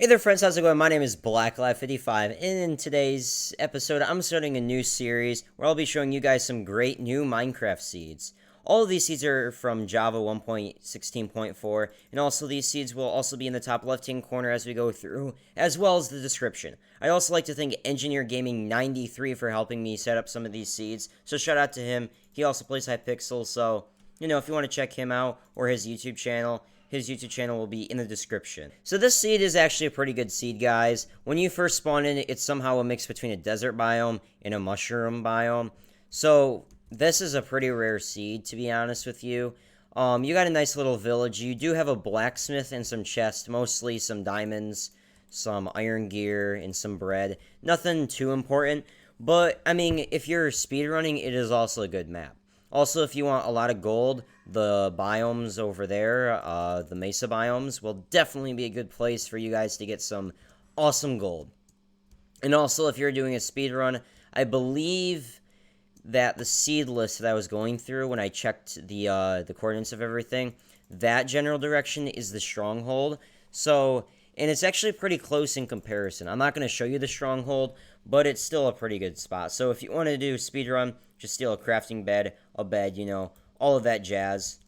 Hey there friends, how's it going? My name is BlackLive55, and in today's episode, I'm starting a new series where I'll be showing you guys some great new Minecraft seeds. All of these seeds are from Java 1.16.4, and also these seeds will also be in the top left-hand corner as we go through, as well as the description. I'd also like to thank Engineer Gaming 93 for helping me set up some of these seeds, so shout out to him. He also plays Hypixel, so, if you want to check him out, or his YouTube channel will be in the description. So this seed is actually a pretty good seed, guys. When you first spawn in, it's somehow a mix between a desert biome and a mushroom biome. So this is a pretty rare seed, to be honest with you. You got a nice little village. You do have a blacksmith and some chests, mostly some diamonds, some iron gear, and some bread. Nothing too important, but, I mean, if you're speedrunning, it is also a good map. Also, if you want a lot of gold, the biomes over there, the mesa biomes, will definitely be a good place for you guys to get some awesome gold. And also, if you're doing a speed run, I believe that the seed list that I was going through when I checked the coordinates of everything, that general direction is the stronghold. So, and it's actually pretty close in comparison. I'm not going to show you the stronghold, but it's still a pretty good spot. So if you want to do a speed run, just steal a crafting bed, a bed, all of that jazz.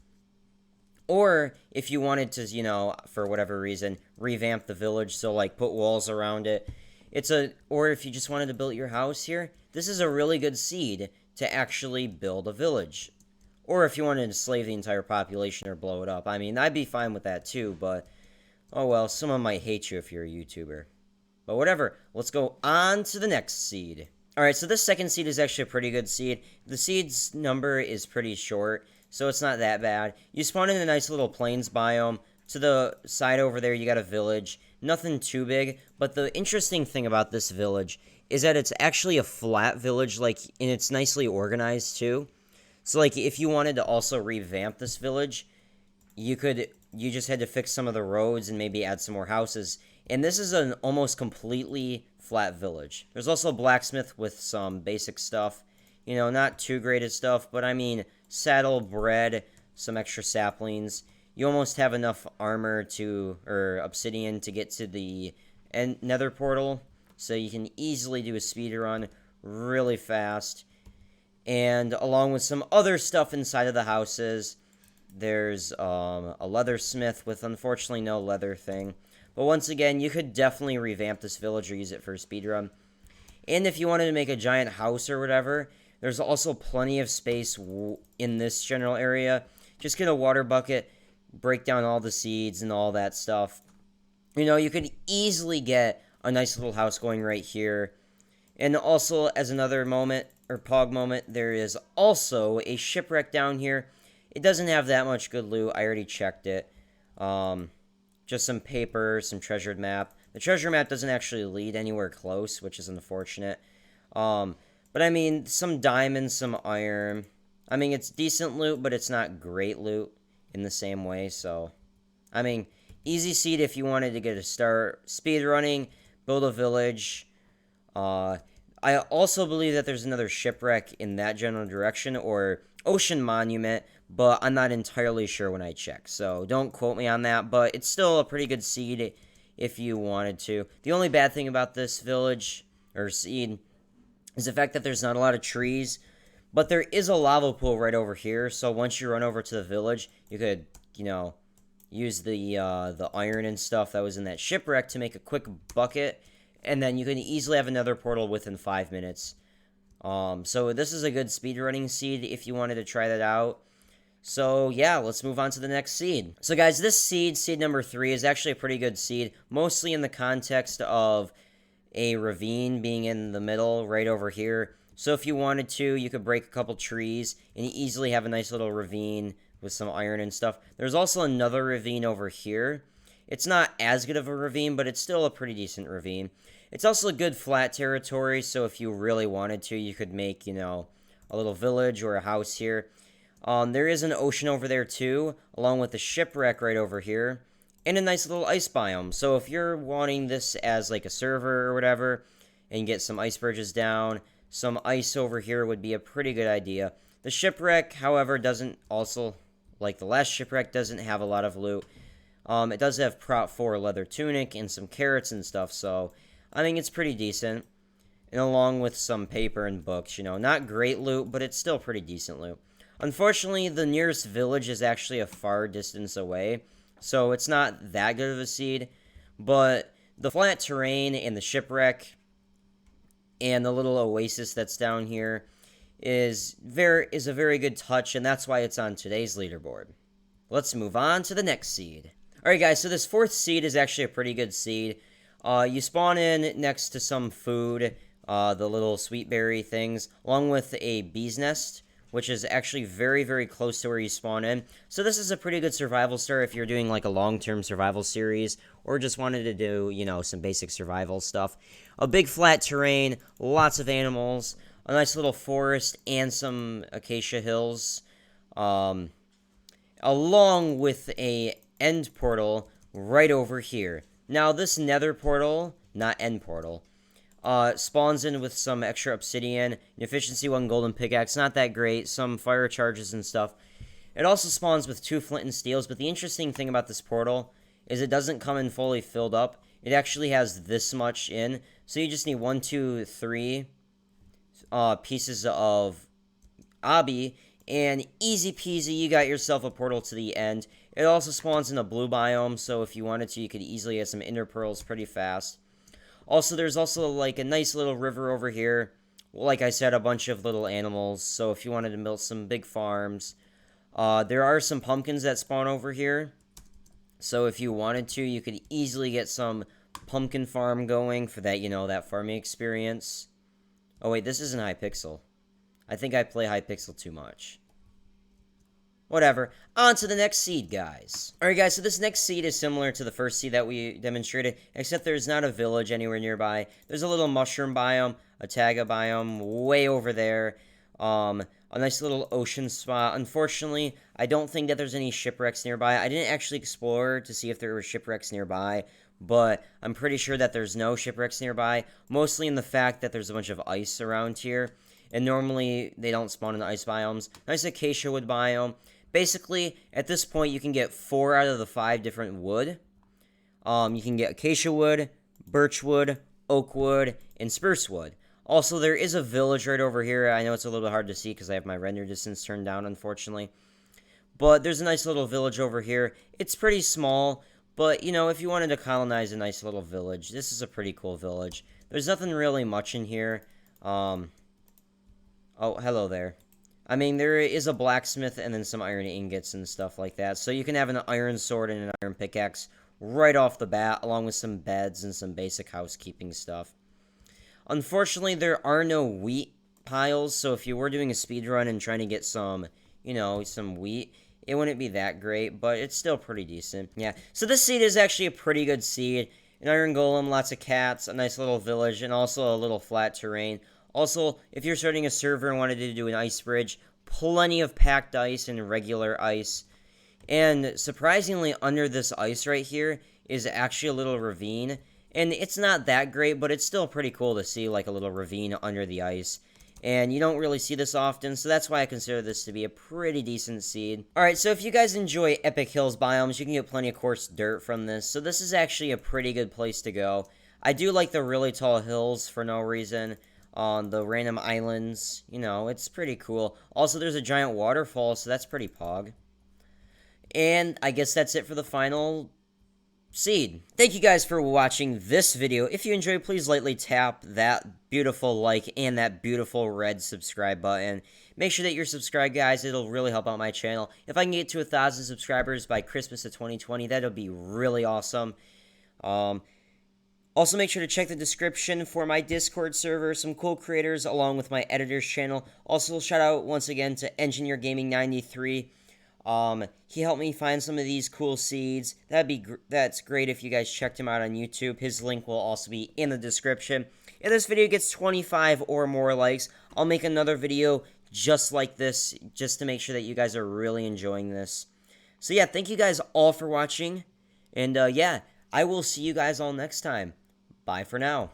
Or if you wanted to, for whatever reason, revamp the village, so like put walls around it. Or if you just wanted to build your house here, this is a really good seed to actually build a village. Or if you wanted to enslave the entire population or blow it up. I mean, I'd be fine with that too, but oh well, someone might hate you if you're a YouTuber. But whatever, let's go on to the next seed. Alright, so this second seed is actually a pretty good seed. The seed's number is pretty short, so it's not that bad. You spawn in a nice little plains biome. To the side over there, you got a village. Nothing too big, but the interesting thing about this village is that it's actually a flat village, and it's nicely organized too. So, if you wanted to also revamp this village, you just had to fix some of the roads and maybe add some more houses. And this is an almost completely flat village. There's also a blacksmith with some basic stuff. Not too great at stuff, but I mean, saddle, bread, some extra saplings. You almost have enough armor or obsidian to get to the nether portal. So you can easily do a speed run really fast. And along with some other stuff inside of the houses, there's a leathersmith with unfortunately no leather thing. But once again, you could definitely revamp this village or use it for a speedrun. And if you wanted to make a giant house or whatever, there's also plenty of space in this general area. Just get a water bucket, break down all the seeds and all that stuff. You could easily get a nice little house going right here. And also, as another moment, or pog moment, there is also a shipwreck down here. It doesn't have that much good loot. I already checked it. Just some paper, some treasured map. The treasure map doesn't actually lead anywhere close, which is unfortunate. But I mean, some diamonds, some iron. I mean, it's decent loot, but it's not great loot in the same way. So, I mean, easy seed if you wanted to get a start. Speed running, build a village. I also believe that there's another shipwreck in that general direction, or ocean monument, but I'm not entirely sure when I check, so don't quote me on that, but it's still a pretty good seed if you wanted to. The only bad thing about this village, or seed, is the fact that there's not a lot of trees, but there is a lava pool right over here, so once you run over to the village, you could, use the iron and stuff that was in that shipwreck to make a quick bucket, and then you can easily have another portal within 5 minutes. So this is a good speedrunning seed if you wanted to try that out. So yeah, let's move on to the next seed. So guys, this seed number 3, is actually a pretty good seed, mostly in the context of a ravine being in the middle right over here. So if you wanted to, you could break a couple trees and you easily have a nice little ravine with some iron and stuff. There's also another ravine over here. It's not as good of a ravine, but it's still a pretty decent ravine. It's also a good flat territory, so if you really wanted to, you could make, a little village or a house here. There is an ocean over there too, along with a shipwreck right over here, and a nice little ice biome. So if you're wanting this as like a server or whatever, and get some ice bridges down, some ice over here would be a pretty good idea. The shipwreck, however, doesn't also, like the last shipwreck, doesn't have a lot of loot. It does have Prop 4 leather tunic and some carrots and stuff, so I think it's pretty decent. And along with some paper and books, not great loot, but it's still pretty decent loot. Unfortunately, the nearest village is actually a far distance away, so it's not that good of a seed, but the flat terrain and the shipwreck and the little oasis that's down here is a very good touch, and that's why it's on today's leaderboard. Let's move on to the next seed. Alright guys, so this 4th seed is actually a pretty good seed. You spawn in next to some food, the little sweet berry things, along with a bee's nest, which is actually very, very close to where you spawn in. So this is a pretty good survival start if you're doing like a long-term survival series, or just wanted to do, some basic survival stuff. A big flat terrain, lots of animals, a nice little forest, and some acacia hills, along with a end portal right over here. Now, this nether portal, not end portal, spawns in with some extra obsidian, an efficiency 1 golden pickaxe, not that great, some fire charges and stuff. It also spawns with 2 flint and steels, but the interesting thing about this portal is it doesn't come in fully filled up. It actually has this much in, so you just need 1, 2, 3 pieces of obby, and easy peasy, you got yourself a portal to the end. It also spawns in a blue biome, so if you wanted to, you could easily get some ender pearls pretty fast. Also, there's also like a nice little river over here. Like I said, a bunch of little animals, so if you wanted to build some big farms. There are some pumpkins that spawn over here, so if you wanted to, you could easily get some pumpkin farm going for that, that farming experience. Oh wait, this isn't Hypixel. I think I play Hypixel too much. Whatever. On to the next seed, guys. Alright, guys, so this next seed is similar to the first seed that we demonstrated, except there's not a village anywhere nearby. There's a little mushroom biome, a taiga biome way over there, a nice little ocean spot. Unfortunately, I don't think that there's any shipwrecks nearby. I didn't actually explore to see if there were shipwrecks nearby, but I'm pretty sure that there's no shipwrecks nearby, mostly in the fact that there's a bunch of ice around here, and normally they don't spawn in the ice biomes. Nice acacia wood biome. Basically, at this point, you can get 4 out of the 5 different wood. You can get acacia wood, birch wood, oak wood, and spruce wood. Also, there is a village right over here. I know it's a little bit hard to see because I have my render distance turned down, unfortunately. But there's a nice little village over here. It's pretty small, but, if you wanted to colonize a nice little village, this is a pretty cool village. There's nothing really much in here. Oh, hello there. I mean, there is a blacksmith and then some iron ingots and stuff like that. So you can have an iron sword and an iron pickaxe right off the bat, along with some beds and some basic housekeeping stuff. Unfortunately, there are no wheat piles, so if you were doing a speedrun and trying to get some, some wheat, it wouldn't be that great, but it's still pretty decent. Yeah, so this seed is actually a pretty good seed. An iron golem, lots of cats, a nice little village, and also a little flat terrain. Also, if you're starting a server and wanted to do an ice bridge, plenty of packed ice and regular ice. And surprisingly, under this ice right here is actually a little ravine. And it's not that great, but it's still pretty cool to see like a little ravine under the ice. And you don't really see this often, so that's why I consider this to be a pretty decent seed. Alright, so if you guys enjoy Epic Hills biomes, you can get plenty of coarse dirt from this. So this is actually a pretty good place to go. I do like the really tall hills for no reason. On the random islands, it's pretty cool. Also, there's a giant waterfall, so that's pretty pog. And I guess that's it for the final seed. Thank you guys for watching this video. If you enjoyed, please lightly tap that beautiful like and that beautiful red subscribe button. Make sure that you're subscribed, guys. It'll really help out my channel. If I can get to 1,000 subscribers by Christmas of 2020, that'll be really awesome. Also, make sure to check the description for my Discord server, some cool creators, along with my editor's channel. Also, shout out once again to Engineer Gaming 93. He helped me find some of these cool seeds. That's great if you guys checked him out on YouTube. His link will also be in the description. If this video gets 25 or more likes, I'll make another video just like this, just to make sure that you guys are really enjoying this. So yeah, thank you guys all for watching, and yeah, I will see you guys all next time. Bye for now.